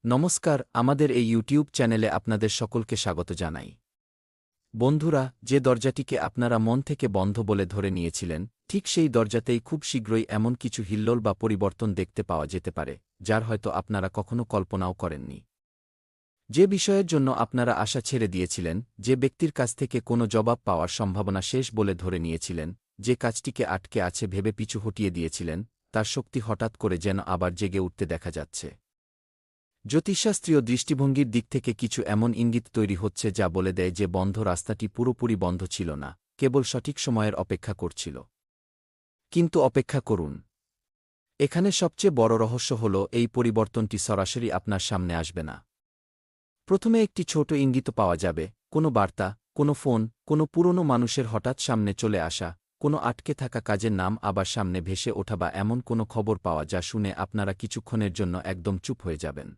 নমস্কার, আমাদের এই ইউটিউব চ্যানেলে আপনাদের সকলকে স্বাগত জানাই। বন্ধুরা, যে দরজাটিকে আপনারা মন থেকে বন্ধ বলে ধরে নিয়েছিলেন, ঠিক সেই দরজাতেই খুব শীঘ্রই এমন কিছু হিল্লোল বা পরিবর্তন দেখতে পাওয়া যেতে পারে, যার হয়তো আপনারা কখনো কল্পনাও করেননি। যে বিষয়ের জন্য আপনারা আশা ছেড়ে দিয়েছিলেন, যে ব্যক্তির কাছ থেকে কোনো জবাব পাওয়ার সম্ভাবনা শেষ বলে ধরে নিয়েছিলেন, যে কাজটিকে আটকে আছে ভেবে পিছু হটিয়ে দিয়েছিলেন, তার শক্তি হঠাৎ করে যেন আবার জেগে উঠতে দেখা যাচ্ছে। জ্যোতিষশাস্ত্রীয় দৃষ্টিভঙ্গির দিক থেকে কিছু এমন ইঙ্গিত তৈরি হচ্ছে যা বলে দেয় যে বন্ধ রাস্তাটি পুরোপুরি বন্ধ ছিল না, কেবল সঠিক সময়ের অপেক্ষা করছিল। কিন্তু অপেক্ষা করুন। এখানে সবচেয়ে বড় রহস্য হল এই পরিবর্তনটি সরাসরি আপনার সামনে আসবে না। প্রথমে একটি ছোট ইঙ্গিত পাওয়া যাবে, কোনো বার্তা, কোনো ফোন, কোনো পুরনো মানুষের হঠাৎ সামনে চলে আসা, কোনো আটকে থাকা কাজের নাম আবার সামনে ভেসে ওঠা বা এমন কোনো খবর পাওয়া যা শুনে আপনারা কিছুক্ষণের জন্য একদম চুপ হয়ে যাবেন।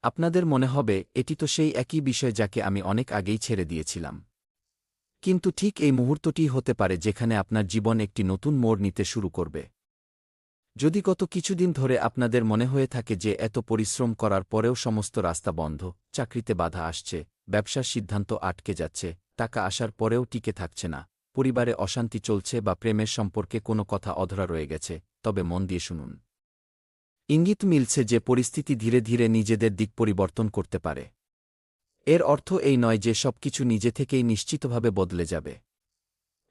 আপনাদের মনে হবে এটি তো সেই একই বিষয় যাকে আমি অনেক আগেই ছেড়ে দিয়েছিলাম। কিন্তু ঠিক এই মুহূর্তটিই হতে পারে যেখানে আপনার জীবন একটি নতুন মোড় নিতে শুরু করবে। যদি গত কিছুদিন ধরে আপনাদের মনে হয়ে থাকে যে এত পরিশ্রম করার পরেও সমস্ত রাস্তা বন্ধ, চাকরিতে বাধা আসছে, ব্যবসার সিদ্ধান্ত আটকে যাচ্ছে, টাকা আসার পরেও টিকে থাকছে না, পরিবারে অশান্তি চলছে বা প্রেমের সম্পর্কে কোনো কথা অধরা রয়ে গেছে, তবে মন দিয়ে শুনুন। ইঙ্গিত মিলছে যে পরিস্থিতি ধীরে ধীরে নিজেদের দিক পরিবর্তন করতে পারে। এর অর্থ এই নয় যে সবকিছু নিজে থেকেই নিশ্চিতভাবে বদলে যাবে।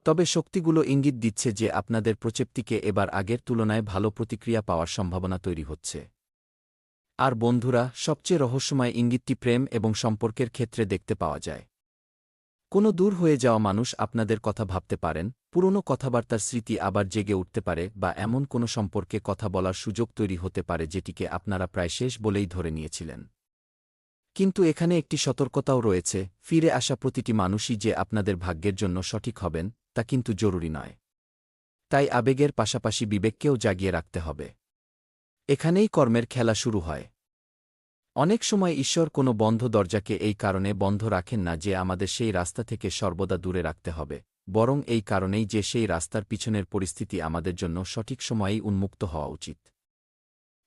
তবে শক্তিগুলো ইঙ্গিত দিচ্ছে যে আপনাদের প্রচেষ্টাকে এবার আগের তুলনায় ভালো প্রতিক্রিয়া পাওয়ার সম্ভাবনা তৈরি হচ্ছে। আর বন্ধুরা, সবচেয়ে রহস্যময় ইঙ্গিতটি প্রেম এবং সম্পর্কের ক্ষেত্রে দেখতে পাওয়া যায়। কোনো দূর হয়ে যাওয়া মানুষ আপনাদের কথা ভাবতে পারেন, পুরনো কথাবার্তার স্মৃতি আবার জেগে উঠতে পারে বা এমন কোনো সম্পর্কে কথা বলার সুযোগ তৈরি হতে পারে যেটিকে আপনারা প্রায় শেষ বলেই ধরে নিয়েছিলেন। কিন্তু এখানে একটি সতর্কতাও রয়েছে, ফিরে আসা প্রতিটি মানুষই যে আপনাদের ভাগ্যের জন্য সঠিক হবেন, তা কিন্তু জরুরি নয়। তাই আবেগের পাশাপাশি বিবেককেও জাগিয়ে রাখতে হবে। এখানেই কর্মের খেলা শুরু হয়। অনেক সময় ঈশ্বর কোনো বন্ধ দরজাকে এই কারণে বন্ধ রাখেন না যে আমাদের সেই রাস্তা থেকে সর্বদা দূরে রাখতে হবে, বরং এই কারণেই যে সেই রাস্তার পিছনের পরিস্থিতি আমাদের জন্য সঠিক সময়েই উন্মুক্ত হওয়া উচিত।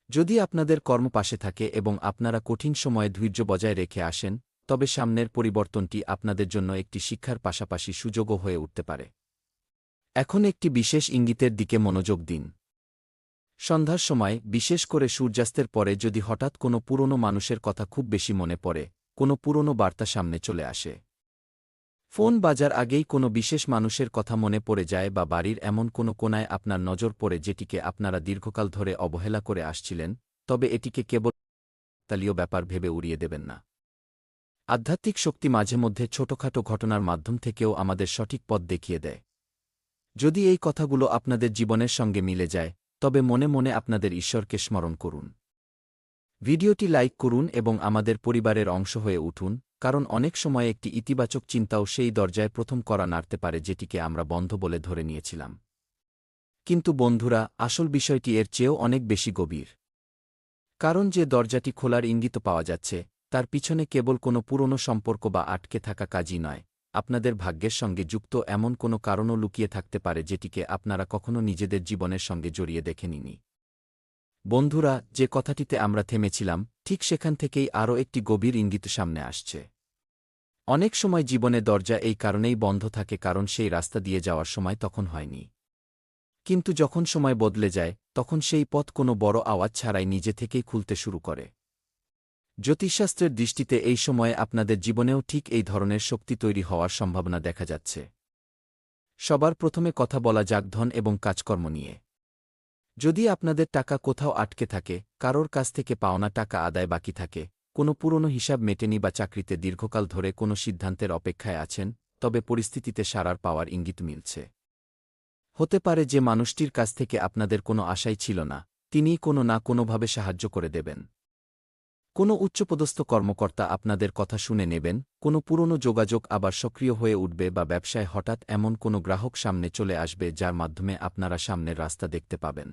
যদি আপনাদের কর্ম পাশে থাকে এবং আপনারা কঠিন সময়ে ধৈর্য বজায় রেখে আসেন, তবে সামনের পরিবর্তনটি আপনাদের জন্য একটি শিক্ষার পাশাপাশি সুযোগও হয়ে উঠতে পারে। এখন একটি বিশেষ ইঙ্গিতের দিকে মনোযোগ দিন। সন্ধ্যার সময়, বিশেষ করে সূর্যাস্তের পরে যদি হঠাৎ কোনো পুরনো মানুষের কথা খুব বেশি মনে পড়ে, কোনো পুরনো বার্তা সামনে চলে আসে, ফোন বাজার আগেই কোনো বিশেষ মানুষের কথা মনে পড়ে যায় বা বাড়ির এমন কোনো কোণায় আপনার নজর পড়ে যেটিকে আপনারা দীর্ঘকাল ধরে অবহেলা করে আসছিলেন, তবে এটিকে কেবল তালীয় ব্যাপার ভেবে উড়িয়ে দেবেন না। আধ্যাত্মিক শক্তি মাঝে মধ্যে ছোটখাটো ঘটনার মাধ্যম থেকেও আমাদের সঠিক পথ দেখিয়ে দেয়। যদি এই কথাগুলো আপনাদের জীবনের সঙ্গে মিলে যায়, তবে মনে মনে আপনাদের ঈশ্বরকে স্মরণ করুন। ভিডিওটি লাইক করুন এবং আমাদের পরিবারের অংশ হয়ে উঠুন, কারণ অনেক সময় একটি ইতিবাচক চিন্তাও সেই দরজায় প্রথম করা নাড়তে পারে যেটিকে আমরা বন্ধ বলে ধরে নিয়েছিলাম। কিন্তু বন্ধুরা, আসল বিষয়টি এর চেয়েও অনেক বেশি গভীর। কারণ যে দরজাটি খোলার ইঙ্গিত পাওয়া যাচ্ছে, তার পিছনে কেবল কোনো পুরনো সম্পর্ক বা আটকে থাকা কাজই নয়, আপনাদের ভাগ্যের সঙ্গে যুক্ত এমন কোনো কারণও লুকিয়ে থাকতে পারে যেটিকে আপনারা কখনো নিজেদের জীবনের সঙ্গে জড়িয়ে দেখেননি। বন্ধুরা, যে কথাটিতে আমরা থেমেছিলাম, ঠিক সেখান থেকেই আরও একটি গভীর ইঙ্গিত সামনে আসছে। অনেক সময় জীবনে দরজা এই কারণেই বন্ধ থাকে কারণ সেই রাস্তা দিয়ে যাওয়ার সময় তখন হয়নি। কিন্তু যখন সময় বদলে যায়, তখন সেই পথ কোনো বড় আওয়াজ ছাড়াই নিজে থেকেই খুলতে শুরু করে। জ্যোতিষশাস্ত্রের দৃষ্টিতে এই সময়ে আপনাদের জীবনেও ঠিক এই ধরনের শক্তি তৈরি হওয়ার সম্ভাবনা দেখা যাচ্ছে। সবার প্রথমে কথা বলা যাক ধন এবং কাজকর্ম নিয়ে। যদি আপনাদের টাকা কোথাও আটকে থাকে, কারোর কাছ থেকে পাওনা টাকা আদায় বাকি থাকে, কোনো পুরনো হিসাব মেটেনি বা চাকরিতে দীর্ঘকাল ধরে কোনো সিদ্ধান্তের অপেক্ষায় আছেন, তবে পরিস্থিতিতে সাড়ার পাওয়ার ইঙ্গিত মিলছে। হতে পারে যে মানুষটির কাছ থেকে আপনাদের কোনো আশাই ছিল না, তিনিই কোনো না কোনোভাবে সাহায্য করে দেবেন। কোনো উচ্চপদস্থ কর্মকর্তা আপনাদের কথা শুনে নেবেন, কোনো পুরনো যোগাযোগ আবার সক্রিয় হয়ে উঠবে বা ব্যবসায় হঠাৎ এমন কোনো গ্রাহক সামনে চলে আসবে যার মাধ্যমে আপনারা সামনের রাস্তা দেখতে পাবেন।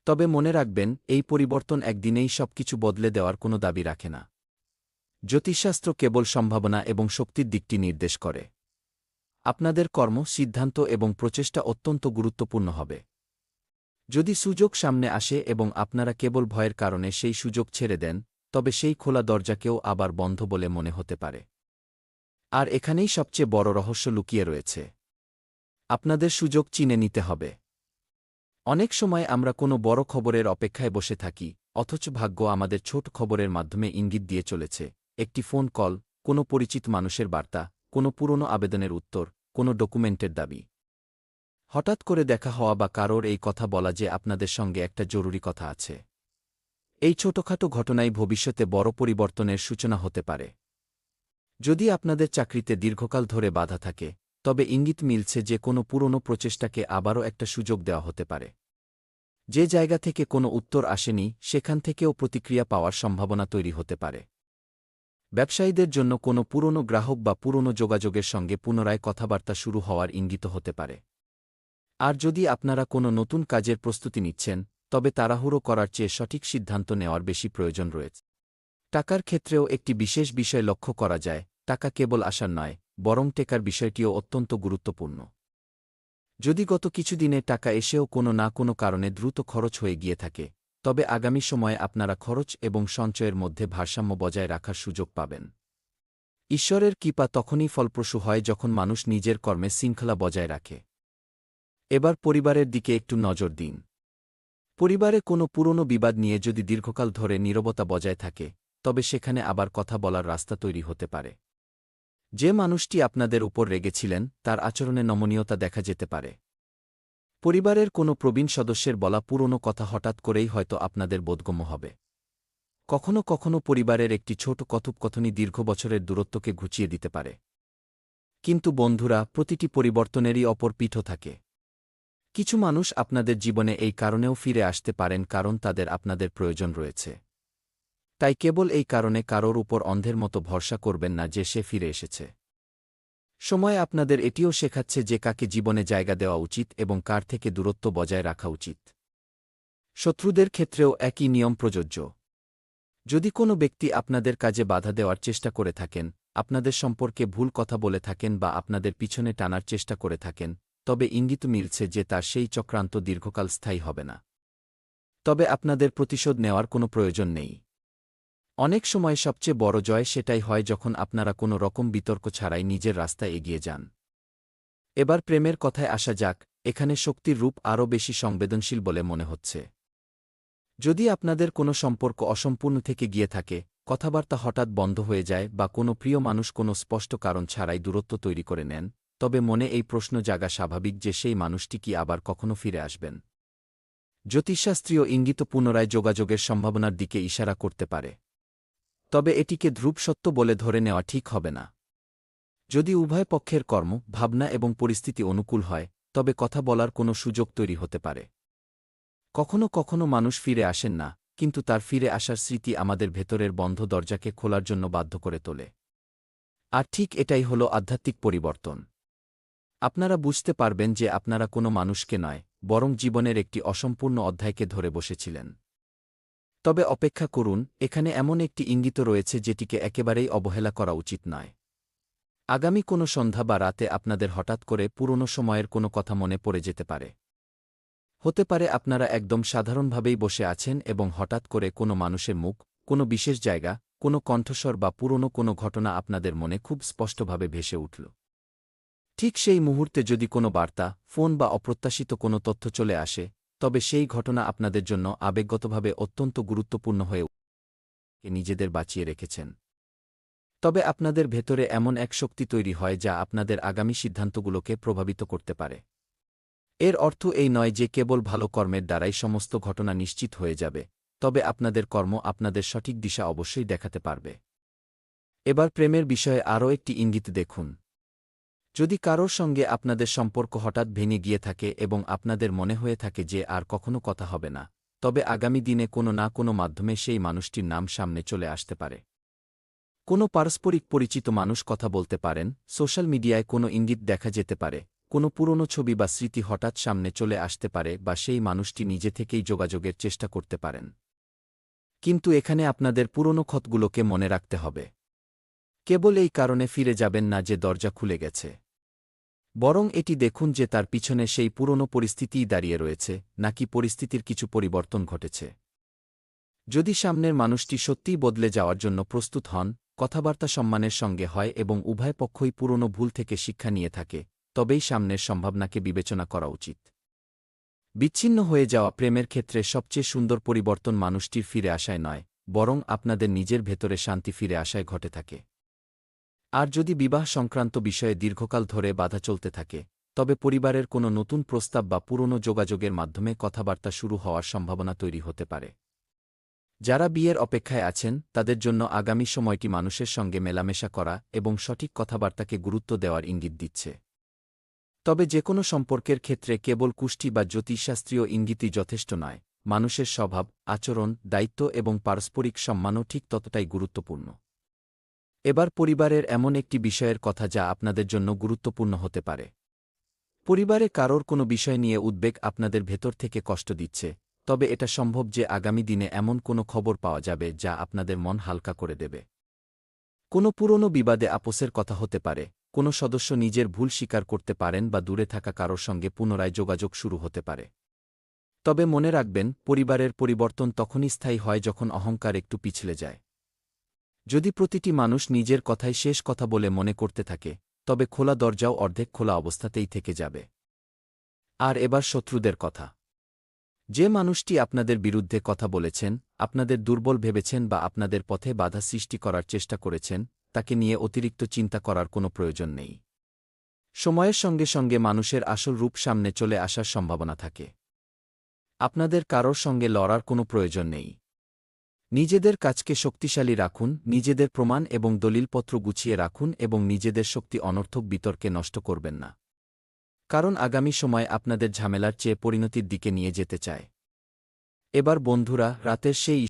তবে মনে রাখবেন, এই পরিবর্তন একদিনেই সবকিছু বদলে দেওয়ার কোনো দাবি রাখে না। জ্যোতিষশাস্ত্র কেবল সম্ভাবনা এবং শক্তির দিকটি নির্দেশ করে। আপনাদের কর্ম, সিদ্ধান্ত এবং প্রচেষ্টা অত্যন্ত গুরুত্বপূর্ণ হবে। যদি সুযোগ সামনে আসে এবং আপনারা কেবল ভয়ের কারণে সেই সুযোগ ছেড়ে দেন, তবে সেই খোলা দরজাকেও আবার বন্ধ বলে মনে হতে পারে। আর এখানেই সবচেয়ে বড় রহস্য লুকিয়ে রয়েছে। আপনাদের সুযোগ চিনে নিতে হবে। অনেক সময় আমরা কোনো বড় খবরের অপেক্ষায় বসে থাকি, অথচ ভাগ্য আমাদের ছোট খবরের মাধ্যমে ইঙ্গিত দিয়ে চলেছে। একটি ফোন কল, কোনো পরিচিত মানুষের বার্তা, কোনো পুরনো আবেদনের উত্তর, কোনো ডকুমেন্টের দাবি। হঠাৎ করে দেখা হওয়া বা কারোর এই কথা বলা যে আপনাদের সঙ্গে একটা জরুরি কথা আছে। এই ছোটখাটো ঘটনাই ভবিষ্যতে বড় পরিবর্তনের সূচনা হতে পারে। যদি আপনাদের চাকরিতে দীর্ঘকাল ধরে বাধা থাকে, তবে ইঙ্গিত মিলছে যে কোনো পুরনো প্রচেষ্টাকে আবারও একটা সুযোগ দেওয়া হতে পারে। যে জায়গা থেকে কোনো উত্তর আসেনি, সেখান থেকেও প্রতিক্রিয়া পাওয়ার সম্ভাবনা তৈরি হতে পারে। ব্যবসায়ীদের জন্য কোনো পুরনো গ্রাহক বা পুরনো যোগাযোগের সঙ্গে পুনরায় কথাবার্তা শুরু হওয়ার ইঙ্গিত হতে পারে। আর যদি আপনারা কোনো নতুন কাজের প্রস্তুতি নিচ্ছেন, তবে তাড়াহুড়ো করার চেয়ে সঠিক সিদ্ধান্ত নেওয়ার বেশি প্রয়োজন রয়েছে। টাকার ক্ষেত্রেও একটি বিশেষ বিষয় লক্ষ্য করা যায়, টাকা কেবল আসার নয়, বরং টেকার বিষয়টিও অত্যন্ত গুরুত্বপূর্ণ। যদি গত কিছুদিনে টাকা এসেও কোনো না কোনো কারণে দ্রুত খরচ হয়ে গিয়ে থাকে, তবে আগামী সময়ে আপনারা খরচ এবং সঞ্চয়ের মধ্যে ভারসাম্য বজায় রাখার সুযোগ পাবেন। ঈশ্বরের কৃপা তখনই ফলপ্রসূ হয় যখন মানুষ নিজের কর্মে শৃঙ্খলা বজায় রাখে। এবার পরিবারের দিকে একটু নজর দিন। পরিবারে কোনো পুরনো বিবাদ নিয়ে যদি দীর্ঘকাল ধরে নীরবতা বজায় থাকে, তবে সেখানে আবার কথা বলার রাস্তা তৈরি হতে পারে। যে মানুষটি আপনাদের উপর রেগেছিলেন, তার আচরণে নমনীয়তা দেখা যেতে পারে। পরিবারের কোনো প্রবীণ সদস্যের বলা পুরনো কথা হঠাৎ করেই হয়তো আপনাদের বোধগম্য হবে। কখনো কখনো পরিবারের একটি ছোট কথোপকথনই দীর্ঘ বছরের দূরত্বকে ঘুচিয়ে দিতে পারে। কিন্তু বন্ধুরা, প্রতিটি পরিবর্তনেরই অপর পিঠও থাকে। কিছু মানুষ আপনাদের জীবনে এই কারণেও ফিরে আসতে পারেন কারণ তাদের আপনাদের প্রয়োজন রয়েছে। তাই কেবল এই কারণে কারোর উপর অন্ধের মতো ভরসা করবেন না যে সে ফিরে এসেছে। সময় আপনাদের এটিও শেখাচ্ছে যে কাকে জীবনে জায়গা দেওয়া উচিত এবং কার থেকে দূরত্ব বজায় রাখা উচিত। শত্রুদের ক্ষেত্রেও একই নিয়ম প্রযোজ্য। যদি কোনো ব্যক্তি আপনাদের কাজে বাধা দেওয়ার চেষ্টা করে থাকেন, আপনাদের সম্পর্কে ভুল কথা বলে থাকেন বা আপনাদের পিছনে টানার চেষ্টা করে থাকেন, তবে ইঙ্গিত মিলছে যে তার সেই চক্রান্ত দীর্ঘকাল স্থায়ী হবে না। তবে আপনাদের প্রতিশোধ নেওয়ার কোনো প্রয়োজন নেই। অনেক সময় সবচেয়ে বড় জয় সেটাই হয় যখন আপনারা কোনো রকম বিতর্ক ছাড়াই নিজের রাস্তায় এগিয়ে যান। এবার প্রেমের কথায় আসা যাক, এখানে শক্তির রূপ আরও বেশি সংবেদনশীল বলে মনে হচ্ছে। যদি আপনাদের কোনো সম্পর্ক অসম্পূর্ণ থেকে গিয়ে থাকে, কথাবার্তা হঠাৎ বন্ধ হয়ে যায় বা কোনো প্রিয় মানুষ কোনো স্পষ্ট কারণ ছাড়াই দূরত্ব তৈরি করে নেন, তবে মনে এই প্রশ্ন জাগা স্বাভাবিক যে সেই মানুষটি কি আবার কখনো ফিরে আসবেন। জ্যোতিষশাস্ত্রীয় ইঙ্গিত পুনরায় যোগাযোগের সম্ভাবনার দিকে ইশারা করতে পারে। তবে এটিকে ধ্রুব সত্য বলে ধরে নেওয়া ঠিক হবে না। যদি উভয় পক্ষের কর্ম, ভাবনা এবং পরিস্থিতি অনুকূল হয়, তবে কথা বলার কোনো সুযোগ তৈরি হতে পারে। কখনো কখনো মানুষ ফিরে আসেন না, কিন্তু তার ফিরে আসার স্মৃতি আমাদের ভেতরের বন্ধ দরজাকে খোলার জন্য বাধ্য করে তোলে। আর ঠিক এটাই হল আধ্যাত্মিক পরিবর্তন। আপনারা বুঝতে পারবেন যে আপনারা কোনো মানুষকে নয়, বরং জীবনের একটি অসম্পূর্ণ অধ্যায়কে ধরে বসেছিলেন। তবে অপেক্ষা করুন, এখানে এমন একটি ইঙ্গিত রয়েছে যেটিকে একেবারেই অবহেলা করা উচিত নয়। আগামী কোনো সন্ধ্যা বা রাতে আপনাদের হঠাৎ করে পুরনো সময়ের কোনো কথা মনে পড়ে যেতে পারে। হতে পারে আপনারা একদম সাধারণভাবেই বসে আছেন এবং হঠাৎ করে কোনো মানুষের মুখ, কোনো বিশেষ জায়গা, কোনো কণ্ঠস্বর বা পুরনো কোনো ঘটনা আপনাদের মনে খুব স্পষ্টভাবে ভেসে উঠল। ঠিক সেই মুহূর্তে যদি কোনো বার্তা, ফোন বা অপ্রত্যাশিত কোনো তথ্য চলে আসে, তবে সেই ঘটনা আপনাদের জন্য আবেগগতভাবে অত্যন্ত গুরুত্বপূর্ণ হয়ে নিজেদের বাঁচিয়ে রেখেছেন। তবে আপনাদের ভেতরে এমন এক শক্তি তৈরি হয় যা আপনাদের আগামী সিদ্ধান্তগুলোকে প্রভাবিত করতে পারে। এর অর্থ এই নয় যে কেবল ভালো কর্মের দ্বারাই সমস্ত ঘটনা নিশ্চিত হয়ে যাবে, তবে আপনাদের কর্ম আপনাদের সঠিক দিশা অবশ্যই দেখাতে পারবে। এবার প্রেমের বিষয়ে আরও একটি ইঙ্গিত দেখুন। যদি কারোর সঙ্গে আপনাদের সম্পর্ক হঠাৎ ভেঙে গিয়ে থাকে এবং আপনাদের মনে হয়ে থাকে যে আর কখনো কথা হবে না, তবে আগামী দিনে কোনো না কোনো মাধ্যমে সেই মানুষটির নাম সামনে চলে আসতে পারে। কোনো পারস্পরিক পরিচিত মানুষ কথা বলতে পারেন, সোশ্যাল মিডিয়ায় কোনো ইঙ্গিত দেখা যেতে পারে, কোনো পুরনো ছবি বা স্মৃতি হঠাৎ সামনে চলে আসতে পারে বা সেই মানুষটি নিজে থেকেই যোগাযোগের চেষ্টা করতে পারেন। কিন্তু এখানে আপনাদের পুরনো ক্ষতগুলোকে মনে রাখতে হবে। কেবল এই কারণে ফিরে যাবেন না যে দরজা খুলে গেছে, বরং এটি দেখুন যে তার পিছনে সেই পুরনো পরিস্থিতিই দাঁড়িয়ে রয়েছে, নাকি পরিস্থিতির কিছু পরিবর্তন ঘটেছে। যদি সামনের মানুষটি সত্যিই বদলে যাওয়ার জন্য প্রস্তুত হন, কথাবার্তা সম্মানের সঙ্গে হয় এবং উভয় পক্ষই পুরনো ভুল থেকে শিক্ষা নিয়ে থাকে, তবেই সামনের সম্ভাবনাকে বিবেচনা করা উচিত। বিচ্ছিন্ন হয়ে যাওয়া প্রেমের ক্ষেত্রে সবচেয়ে সুন্দর পরিবর্তন মানুষটির ফিরে আসায় নয়, বরং আপনাদের নিজের ভেতরে শান্তি ফিরে আসায় ঘটে থাকে। আর যদি বিবাহ সংক্রান্ত বিষয়ে দীর্ঘকাল ধরে বাধা চলতে থাকে, তবে পরিবারের কোনো নতুন প্রস্তাব বা পুরনো যোগাযোগের মাধ্যমে কথাবার্তা শুরু হওয়ার সম্ভাবনা তৈরি হতে পারে। যারা বিয়ের অপেক্ষায় আছেন, তাদের জন্য আগামী সময়টি মানুষের সঙ্গে মেলামেশা করা এবং সঠিক কথাবার্তাকে গুরুত্ব দেওয়ার ইঙ্গিত দিচ্ছে। তবে যেকোনো সম্পর্কের ক্ষেত্রে কেবল কুষ্টি বা জ্যোতিষশাস্ত্রীয় ইঙ্গিতই যথেষ্ট নয়, মানুষের স্বভাব, আচরণ, দায়িত্ব এবং পারস্পরিক সম্মানও ঠিক ততটাই গুরুত্বপূর্ণ। এবার পরিবারের এমন একটি বিষয়ের কথা যা আপনাদের জন্য গুরুত্বপূর্ণ হতে পারে। পরিবারে কারোর কোনো বিষয় নিয়ে উদ্বেগ আপনাদের ভেতর থেকে কষ্ট দিচ্ছে, তবে এটা সম্ভব যে আগামী দিনে এমন কোনো খবর পাওয়া যাবে যা আপনাদের মন হালকা করে দেবে। কোনো পুরনো বিবাদে আপোসের কথা হতে পারে, কোনো সদস্য নিজের ভুল স্বীকার করতে পারেন বা দূরে থাকা কারোর সঙ্গে পুনরায় যোগাযোগ শুরু হতে পারে। তবে মনে রাখবেন, পরিবারের পরিবর্তন তখনই স্থায়ী হয় যখন অহংকার একটু পিছলে যায়। যদি প্রতিটি মানুষ নিজের কথাই শেষ কথা বলে মনে করতে থাকে, তবে খোলা দরজাও অর্ধেক খোলা অবস্থাতেই থেকে যাবে। আর এবার শত্রুদের কথা। যে মানুষটি আপনাদের বিরুদ্ধে কথা বলেছেন, আপনাদের দুর্বল ভেবেছেন বা আপনাদের পথে বাধা সৃষ্টি করার চেষ্টা করেছেন, তাকে নিয়ে অতিরিক্ত চিন্তা করার কোনো প্রয়োজন নেই। সময়ের সঙ্গে সঙ্গে মানুষের আসল রূপ সামনে চলে আসার সম্ভাবনা থাকে। আপনাদের কারোর সঙ্গে লড়ার কোনো প্রয়োজন নেই। নিজেদের কাজকে শক্তিশালী রাখুন, নিজেদের প্রমাণ এবং দলিলপত্র গুছিয়ে রাখুন এবং নিজেদের শক্তি অনর্থক বিতর্কে নষ্ট করবেন না। কারণ আগামী সময় আপনাদের ঝামেলার চেয়ে পরিণতির দিকে নিয়ে যেতে চায়। এবার বন্ধুরা, রাতের সেই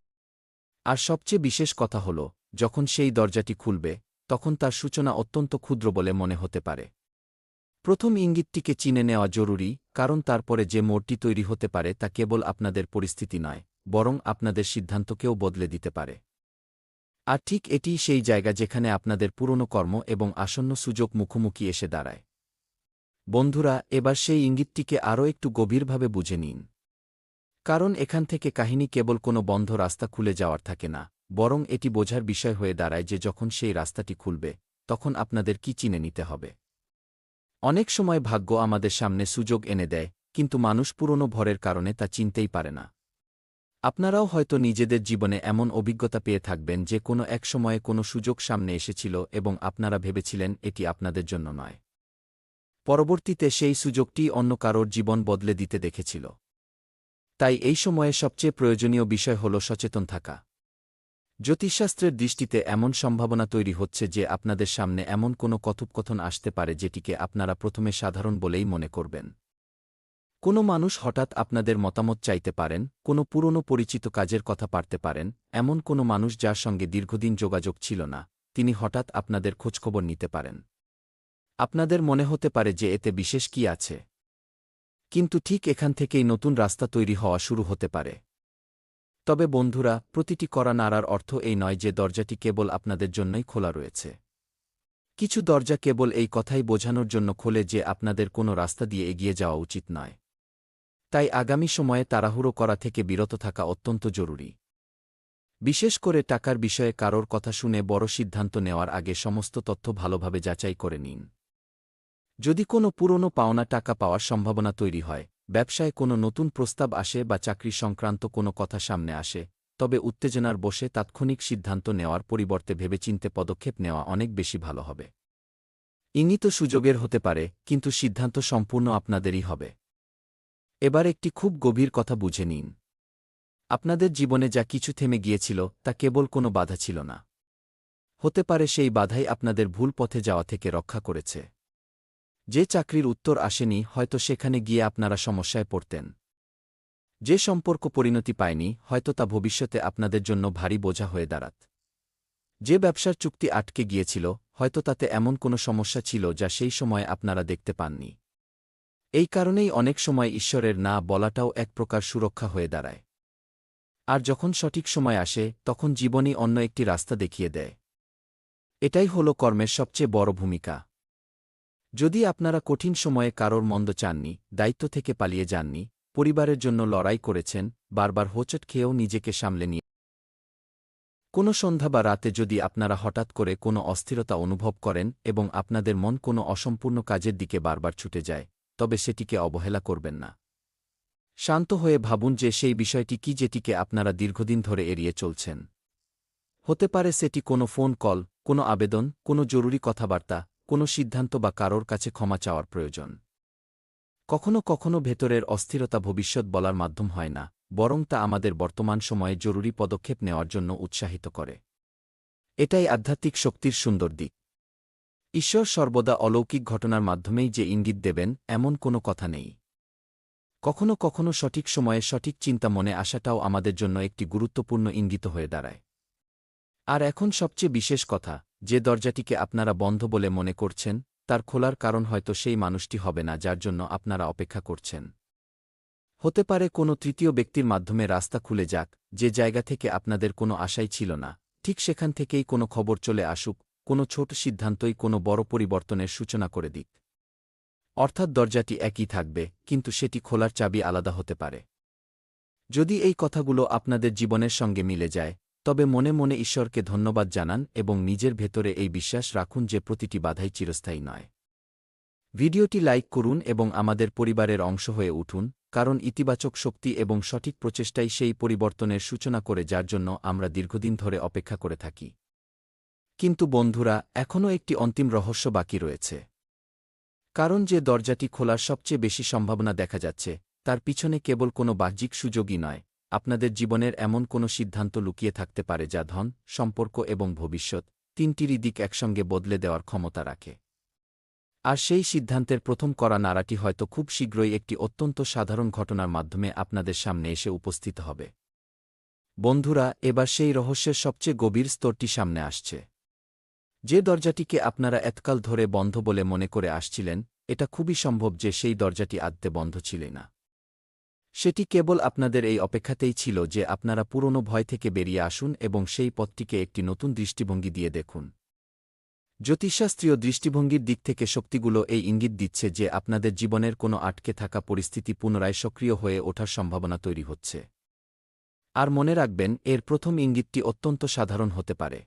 আর সবচেয়ে বিশেষ কথা হল, যখন সেই দরজাটি খুলবে, তখন তার সূচনা অত্যন্ত ক্ষুদ্র বলে মনে হতে পারে। প্রথম ইঙ্গিতটিকে চিনে নেওয়া জরুরি, কারণ তারপরে যে মোড়টি তৈরি হতে পারে তা কেবল আপনাদের পরিস্থিতি নয়, বরং আপনাদের সিদ্ধান্তকেও বদলে দিতে পারে। আর ঠিক এটিই সেই জায়গা যেখানে আপনাদের পুরনো কর্ম এবং আসন্ন সুযোগ মুখোমুখি এসে দাঁড়ায়। বন্ধুরা, এবার সেই ইঙ্গিতটিকে আরও একটু গভীরভাবে বুঝে নিন। কারণ এখান থেকে কাহিনী কেবল কোনো বন্ধ রাস্তা খুলে যাওয়ার থাকে না, বরং এটি বোঝার বিষয় হয়ে দাঁড়ায় যে যখন সেই রাস্তাটি খুলবে, তখন আপনাদের কি চিনে নিতে হবে। অনেক সময় ভাগ্য আমাদের সামনে সুযোগ এনে দেয়, কিন্তু মানুষ পুরনো ভরের কারণে তা চিনতেই পারে না। আপনারাও হয়তো নিজেদের জীবনে এমন অভিজ্ঞতা পেয়ে থাকবেন যে কোনো এক সময়ে কোনো সুযোগ সামনে এসেছিল এবং আপনারা ভেবেছিলেন এটি আপনাদের জন্য নয়। পরবর্তীতে সেই সুযোগটি অন্য কারোর জীবন বদলে দিতে দেখেছিল। তাই এই সময়ে সবচেয়ে প্রয়োজনীয় বিষয় হল সচেতন থাকা। জ্যোতিষশাস্ত্রের দৃষ্টিতে এমন সম্ভাবনা তৈরি হচ্ছে যে আপনাদের সামনে এমন কোনো কথোপকথন আসতে পারে যেটিকে আপনারা প্রথমে সাধারণ বলেই মনে করবেন। কোনো মানুষ হঠাৎ আপনাদের মতামত চাইতে পারেন, কোনো পুরনো পরিচিত কাজের কথা পারতে পারেন, এমন কোনো মানুষ যার সঙ্গে দীর্ঘদিন যোগাযোগ ছিল না, তিনি হঠাৎ আপনাদের খোঁজখবর নিতে পারেন। আপনাদের মনে হতে পারে যে এতে বিশেষ কি আছে। কিন্তু ঠিক এখান থেকেই নতুন রাস্তা তৈরি হওয়া শুরু হতে পারে। তবে বন্ধুরা, প্রতিটি কড়া নাড়ার অর্থ এই নয় যে দরজাটি কেবল আপনাদের জন্যই খোলা রয়েছে। কিছু দরজা কেবল এই কথাই বোঝানোর জন্য খোলে যে আপনাদের কোনো রাস্তা দিয়ে এগিয়ে যাওয়া উচিত নয়। তাই আগামী সময়ে তাড়াহুড়ো করা থেকে বিরত থাকা অত্যন্ত জরুরি। বিশেষ করে টাকার বিষয়ে কারোর কথা শুনে বড় সিদ্ধান্ত নেওয়ার আগে সমস্ত তথ্য ভালোভাবে যাচাই করে নিন। যদি কোনো পুরনো পাওনা টাকা পাওয়ার সম্ভাবনা তৈরি হয়, ব্যবসায় কোনো নতুন প্রস্তাব আসে বা চাকরি সংক্রান্ত কোনো কথা সামনে আসে, তবে উত্তেজনার বশে তাৎক্ষণিক সিদ্ধান্ত নেওয়ার পরিবর্তে ভেবেচিন্তে পদক্ষেপ নেওয়া অনেক বেশি ভালো হবে। ইঙ্গিত সুযোগের হতে পারে, কিন্তু সিদ্ধান্ত সম্পূর্ণ আপনাদেরই হবে। এবার একটি খুব গভীর কথা বুঝে নিন। আপনাদের জীবনে যা কিছু থেমে গিয়েছিল তা কেবল কোনো বাধা ছিল না। হতে পারে সেই বাধাই আপনাদের ভুল পথে যাওয়া থেকে রক্ষা করেছে। যে চাকরির উত্তর আসেনি, হয়তো সেখানে গিয়ে আপনারা সমস্যায় পড়তেন। যে সম্পর্ক পরিণতি পায়নি, হয়তো তা ভবিষ্যতে আপনাদের জন্য ভারী বোঝা হয়ে দাঁড়াত। যে ব্যবসার চুক্তি আটকে গিয়েছিল, হয়তো তাতে এমন কোনো সমস্যা ছিল যা সেই সময়ে আপনারা দেখতে পাননি। এই কারণেই অনেক সময় ঈশ্বরের না বলাটাও এক প্রকার সুরক্ষা হয়ে দাঁড়ায়। আর যখন সঠিক সময় আসে, তখন জীবনই অন্য একটি রাস্তা দেখিয়ে দেয়। এটাই হল কর্মের সবচেয়ে বড় ভূমিকা। যদি আপনারা কঠিন সময়ে কারোর মন্দ চাননি, দায়িত্ব থেকে পালিয়ে যাননি, পরিবারের জন্য লড়াই করেছেন, বারবার হোঁচট খেয়েও নিজেকে সামলে নিয়ে কোনো সন্ধ্যা বা রাতে যদি আপনারা হঠাৎ করে কোনো অস্থিরতা অনুভব করেন এবং আপনাদের মন কোনো অসম্পূর্ণ কাজের দিকে বারবার ছুটে যায়, তবে সেটিকে অবহেলা করবেন না। শান্ত হয়ে ভাবুন যে সেই বিষয়টি কি যেটিকে আপনারা দীর্ঘদিন ধরে এড়িয়ে চলছেন। হতে পারে সেটি কোনো ফোন কল, কোনো আবেদন, কোনো জরুরি কথাবার্তা, কোনো সিদ্ধান্ত বা কারোর কাছে ক্ষমা চাওয়ার প্রয়োজন। কখনো কখনো ভেতরের অস্থিরতা ভবিষ্যৎ বলার মাধ্যম হয় না, বরং তা আমাদের বর্তমান সময়ে জরুরি পদক্ষেপ নেওয়ার জন্য উৎসাহিত করে। এটাই আধ্যাত্মিক শক্তির সুন্দর দিক। ঈশ্বর সর্বদা অলৌকিক ঘটনার মাধ্যমেই যে ইঙ্গিত দেবেন, এমন কোনো কথা নেই। কখনো কখনো সঠিক সময়ে সঠিক চিন্তা মনে আসাটাও আমাদের জন্য একটি গুরুত্বপূর্ণ ইঙ্গিত হয়ে দাঁড়ায়। আর এখন সবচেয়ে বিশেষ কথা, যে দরজাটিকে আপনারা বন্ধ বলে মনে করছেন, তার খোলার কারণ হয়তো সেই মানুষটি হবে না যার জন্য আপনারা অপেক্ষা করছেন। হতে পারে কোনো তৃতীয় ব্যক্তির মাধ্যমে রাস্তা খুলে যাক, যে জায়গা থেকে আপনাদের কোনো আশাই ছিল না, ঠিক সেখান থেকেই কোনো খবর চলে আসুক, কোনো ছোট সিদ্ধান্তই কোনো বড় পরিবর্তনের সূচনা করে দিক। অর্থাৎ দরজাটি একই থাকবে, কিন্তু সেটি খোলার চাবি আলাদা হতে পারে। যদি এই কথাগুলো আপনাদের জীবনের সঙ্গে মিলে যায়, তবে মনে মনে ঈশ্বরকে ধন্যবাদ জানান এবং নিজের ভেতরে এই বিশ্বাস রাখুন যে প্রতিটি বাধাই চিরস্থায়ী নয়। ভিডিওটি লাইক করুন এবং আমাদের পরিবারের অংশ হয়ে উঠুন, কারণ ইতিবাচক শক্তি এবং সঠিক প্রচেষ্টাই সেই পরিবর্তনের সূচনা করে যার জন্য আমরা দীর্ঘদিন ধরে অপেক্ষা করে থাকি। কিন্তু বন্ধুরা, এখনও একটি অন্তিম রহস্য বাকি রয়েছে। কারণ যে দরজাটি খোলার সবচেয়ে বেশি সম্ভাবনা দেখা যাচ্ছে, তার পিছনে কেবল কোনো বাহ্যিক সুযোগই নয়, আপনাদের জীবনের এমন কোনো সিদ্ধান্ত লুকিয়ে থাকতে পারে যা ধন, সম্পর্ক এবং ভবিষ্যৎ তিনটিরই দিক একসঙ্গে বদলে দেওয়ার ক্ষমতা রাখে। আর সেই সিদ্ধান্তের প্রথম করা নাড়াটি হয়তো খুব শীঘ্রই একটি অত্যন্ত সাধারণ ঘটনার মাধ্যমে আপনাদের সামনে এসে উপস্থিত হবে। বন্ধুরা, এবার সেই রহস্যের সবচেয়ে গভীর স্তরটি সামনে আসছে। যে দরজাটিকে আপনারা এতকাল ধরে বন্ধ বলে মনে করে আসছিলেন, এটা খুবই সম্ভব যে সেই দরজাটি আদতে বন্ধ ছিল না। সেটি কেবল আপনাদের এই অপেক্ষাতেই ছিল যে আপনারা পুরনো ভয় থেকে বেরিয়ে আসুন এবং সেই পথটিকে একটি নতুন দৃষ্টিভঙ্গি দিয়ে দেখুন। জ্যোতিষশাস্ত্রীয় দৃষ্টিভঙ্গির দিক থেকে শক্তিগুলো এই ইঙ্গিত দিচ্ছে যে আপনাদের জীবনের কোনো আটকে থাকা পরিস্থিতি পুনরায় সক্রিয় হয়ে ওঠার সম্ভাবনা তৈরি হচ্ছে। আর মনে রাখবেন, এর প্রথম ইঙ্গিতটি অত্যন্ত সাধারণ হতে পারে।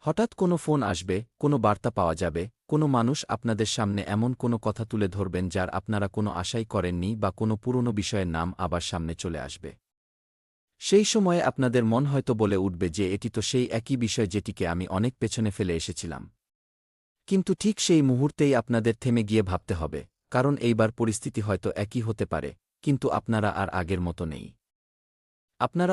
হঠাৎ কোনো ফোন আসবে, কোনো বার্তা পাওয়া যাবে, কোনো মানুষ আপনাদের সামনে এমন কোনো কথা তুলে ধরবেন যার আপনারা কোনো আশাই করেননি, বা কোনো পুরনো বিষয়ের নাম আবার সামনে চলে আসবে। সেই সময়ে আপনাদের মন হয়তো বলে উঠবে যে এটি তো সেই একই বিষয় যেটিকে আমি অনেক পেছনে ফেলে এসেছিলাম। কিন্তু ঠিক সেই মুহূর্তেই আপনাদের থেমে গিয়ে ভাবতে হবে, কারণ এইবার পরিস্থিতি হয়তো একই হতে পারে, কিন্তু আপনারা আর আগের মতো নেই। আপনারা